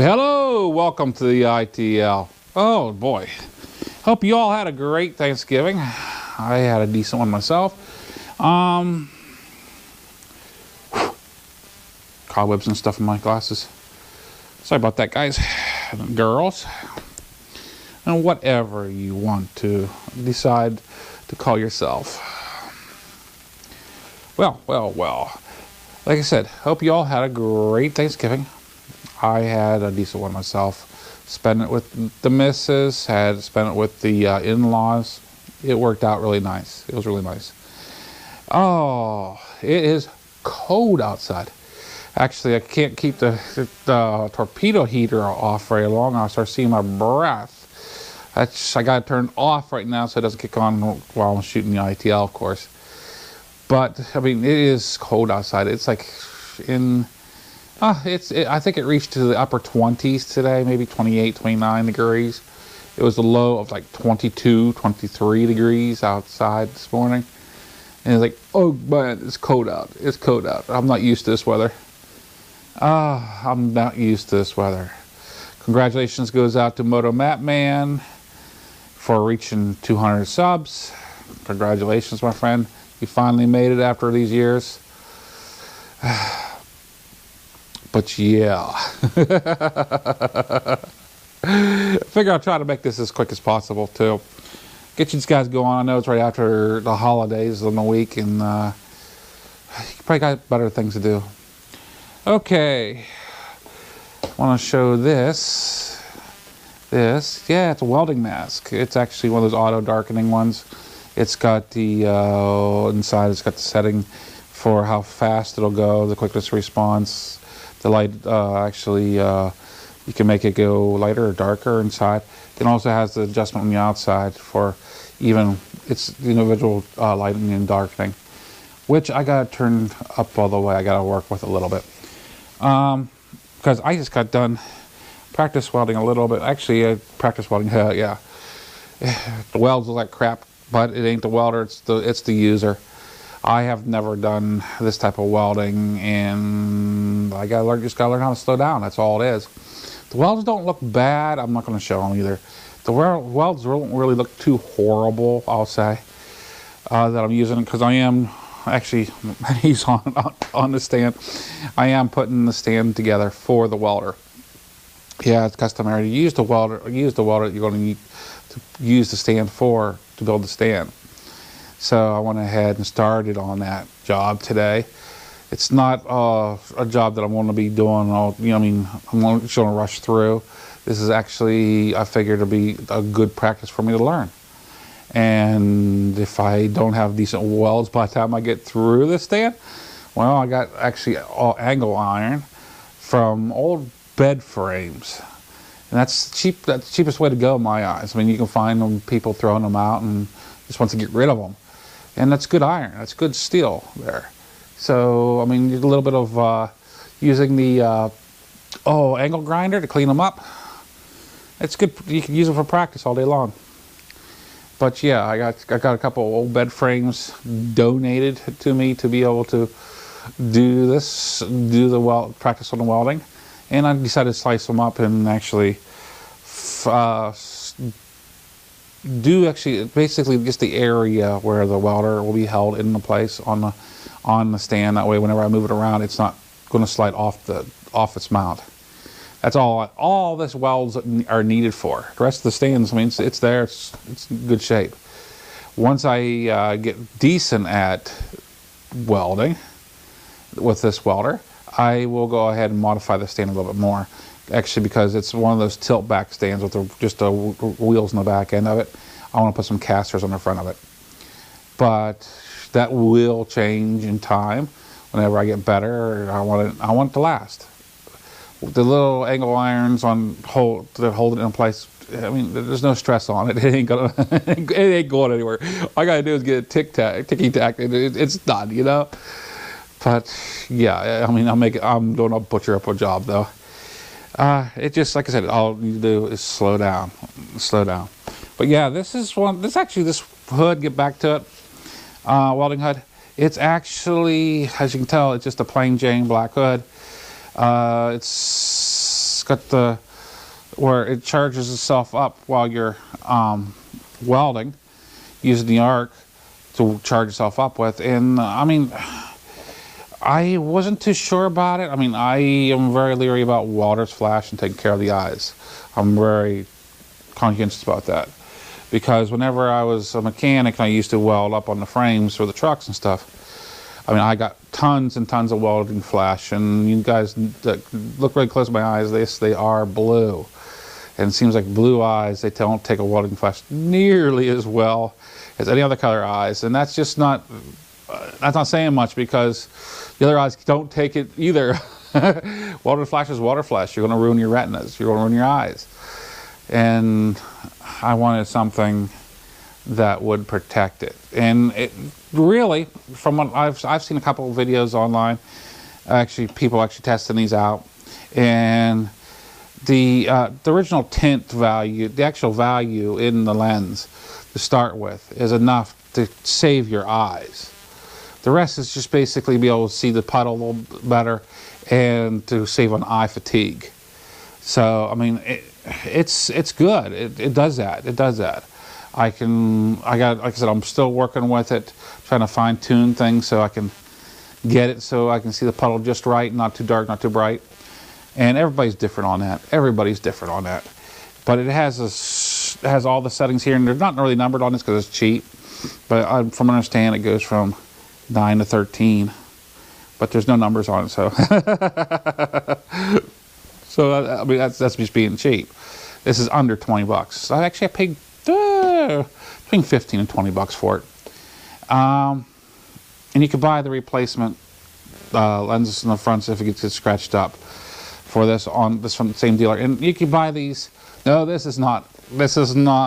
Hello, welcome to the ITL. Oh boy, hope you all had a great Thanksgiving. I had a decent one myself. Cobwebs and stuff in my glasses. Sorry about that, guys, girls, and whatever you want to decide to call yourself. Well. Like I said, hope you all had a great Thanksgiving. I had a decent one myself. Spent it with the missus, spent it with the in-laws. It worked out really nice. It was really nice. Oh, it is cold outside. Actually, I can't keep the torpedo heater off very long. I'll start seeing my breath. I got to turn off right now so it doesn't kick on while I'm shooting the ITL, of course. But, I mean, it is cold outside. It's like in... I think it reached to the upper 20s today, maybe 28, 29 degrees. It was a low of like 22, 23 degrees outside this morning. And it's like, oh man, it's cold out. It's cold out. I'm not used to this weather. I'm not used to this weather. Congratulations goes out to MottoMattMan for reaching 200 subs. Congratulations, my friend. You finally made it after these years. But yeah, I figure I'll try to make this as quick as possible to get you guys going. I know it's right after the holidays in the week, and you probably got better things to do. Okay, I want to show this. Yeah, it's a welding mask. It's actually one of those auto darkening ones. It's got the inside. It's got the setting for how fast it'll go, the quickest response. The light you can make it go lighter or darker inside. It also has the adjustment on the outside for even its individual lighting and darkening, which I got to turn up all the way. I got to work with a little bit because I just got done practice welding a little bit. Actually, I practice welding. Yeah, the welds look like crap, but it ain't the welder. It's the user. I have never done this type of welding, and I just gotta learn how to slow down. That's all it is. The welds don't look bad. I'm not going to show them either. The welds don't really look too horrible, I'll say, that I'm using, because I am actually, he's on the stand. I am putting the stand together for the welder. Yeah, it's customary to use the welder that you're going to need to use the stand for to build the stand. So I went ahead and started on that job today. It's not a job that I'm going to be doing all, I'm just going to rush through. This is actually, I figure, to be a good practice for me to learn. And if I don't have decent welds by the time I get through this stand, well, I got actually angle iron from old bed frames. And that's cheap. That's the cheapest way to go in my eyes. I mean, you can find them, people throwing them out and just want to get rid of them. And that's good iron. That's good steel there. So, I mean, a little bit of using the angle grinder to clean them up. It's good. You can use them for practice all day long. But yeah, I got a couple of old bed frames donated to me to be able to do the practice on the welding, and I decided to slice them up and actually basically just the area where the welder will be held in place on the stand. That way, whenever I move it around, it's not going to slide off its mount. That's all this welds are needed for. The rest of the stands, I mean, it's there. It's in good shape. Once I get decent at welding with this welder, I will go ahead and modify the stand a little bit more. Actually, because it's one of those tilt back stands with just the wheels in the back end of it. I want to put some casters on the front of it. But that will change in time. Whenever I get better, I want it to last. The little angle irons that hold it in place, I mean, there's no stress on it. It ain't going anywhere. All I gotta do is get a ticky tack. It's done, But yeah, I mean, I'm doing a butcher up a job though. It just, like I said, all you do is slow down. But yeah, this hood, get back to it, welding hood. It's actually, as you can tell, it's just a plain Jane black hood. It's got the where it charges itself up while you're welding, using the arc to charge itself up with. And I mean, I wasn't too sure about it. I mean, I am very leery about welder's flash and taking care of the eyes. I'm very conscientious about that, because whenever I was a mechanic and I used to weld up on the frames for the trucks and stuff, I mean, I got tons and tons of welding flash, and you guys that look really close to my eyes, they are blue. And it seems like blue eyes, they don't take a welding flash nearly as well as any other color eyes. And that's just not, that's not saying much, because the other eyes don't take it either. Water flash is water flash. You're going to ruin your retinas. You're going to ruin your eyes. And I wanted something that would protect it. And it really, from what I've seen a couple of videos online, actually people actually testing these out, and the original tint value, the actual value in the lens to start with, is enough to save your eyes. The rest is just basically be able to see the puddle a little better and to save on eye fatigue. So I mean, it's good. It does that. It does that. Like I said, I'm still working with it, trying to fine tune things so I can get it so I can see the puddle just right, not too dark, not too bright. And everybody's different on that. Everybody's different on that. But it has all the settings here, and they're not really numbered on this because it's cheap. But from what I understand, it goes from 9 to 13. But there's no numbers on it, so. So I mean, that's just being cheap. This is under 20 bucks. So I paid between 15 and 20 bucks for it. And you could buy the replacement lenses in the front if it gets scratched up for this from the same dealer. And you can buy these. No, this is not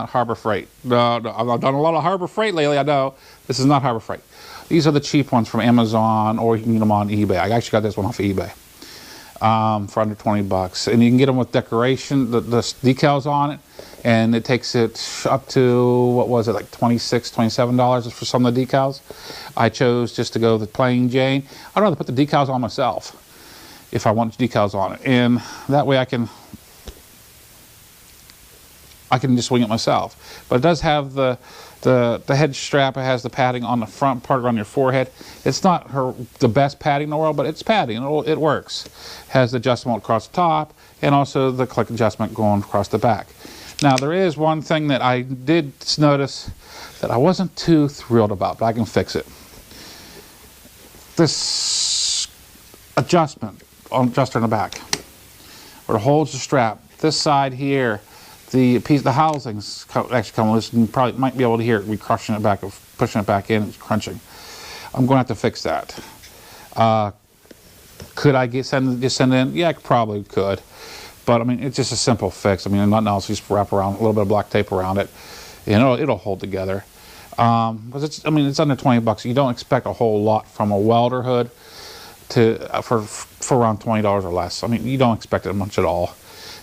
Harbor Freight. No, I've done a lot of Harbor Freight lately, I know. This is not Harbor Freight. These are the cheap ones from Amazon, or you can get them on eBay. I actually got this one off of eBay for under 20 bucks. And you can get them with decoration, the decals on it. And it takes it up to, what was it, like $26, $27 for some of the decals. I chose just to go with the plain Jane. I'd rather put the decals on myself if I want decals on it. And that way I can just wing it myself. But it does have the head strap. It has the padding on the front part around your forehead. It's not the best padding in the world, but it's padding. It works. It has the adjustment across the top, and also the click adjustment going across the back. Now, there is one thing that I did notice that I wasn't too thrilled about, but I can fix it. This adjuster in the back, where it holds the strap, this side here, the housings actually come loose, and you probably might be able to hear it. We're crushing it back, pushing it back in, it's crunching. I'm going to have to fix that. Could I send it in? Yeah, I probably could. But I mean, it's just a simple fix. I mean, nothing else. You just wrap around a little bit of black tape around it, and it'll hold together. Because it's under 20 bucks. You don't expect a whole lot from a welder hood for around $20 or less. I mean, you don't expect it much at all.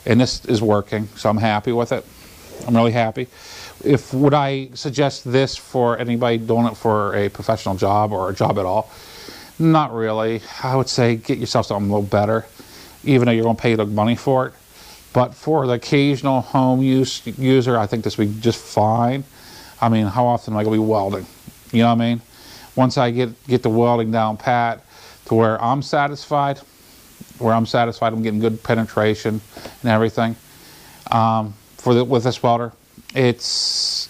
And this is working, so I'm happy with it. I'm really happy. Would I suggest this for anybody doing it for a professional job or a job at all? Not really. I would say get yourself something a little better, even though you're going to pay the money for it. But for the occasional home user, I think this would be just fine. I mean, how often am I going to be welding? You know what I mean? Once I get the welding down pat to where I'm satisfied, I'm getting good penetration and everything. With this welder, this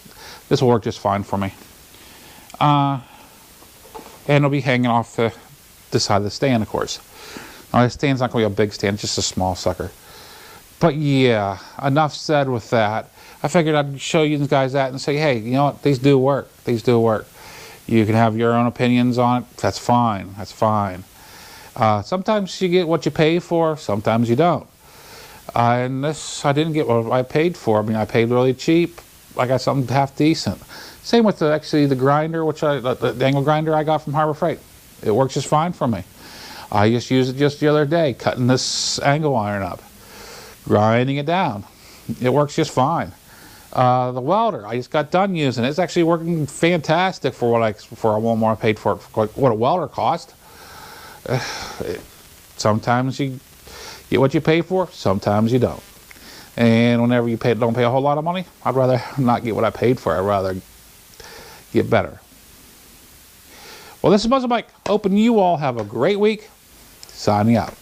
will work just fine for me. And it'll be hanging off the side of the stand, of course. Now, this stand's not going to be a big stand, just a small sucker. But yeah, enough said with that. I figured I'd show you guys that and say, hey, you know what? These do work. These do work. You can have your own opinions on it. That's fine. That's fine. Sometimes you get what you pay for. Sometimes you don't. And this, I didn't get what I paid for. I mean, I paid really cheap. I got something half decent. Same with the grinder, the angle grinder I got from Harbor Freight. It works just fine for me. I just used it just the other day, cutting this angle iron up, grinding it down. It works just fine. The welder, I just got done using it. It's actually working fantastic for what more I paid for it, for what a welder cost. Sometimes you Get what you pay for, sometimes you don't. And whenever you don't pay a whole lot of money, I'd rather not get what I paid for. I'd rather get better. Well, this is MuzzleMike. Hoping you all have a great week. Signing out.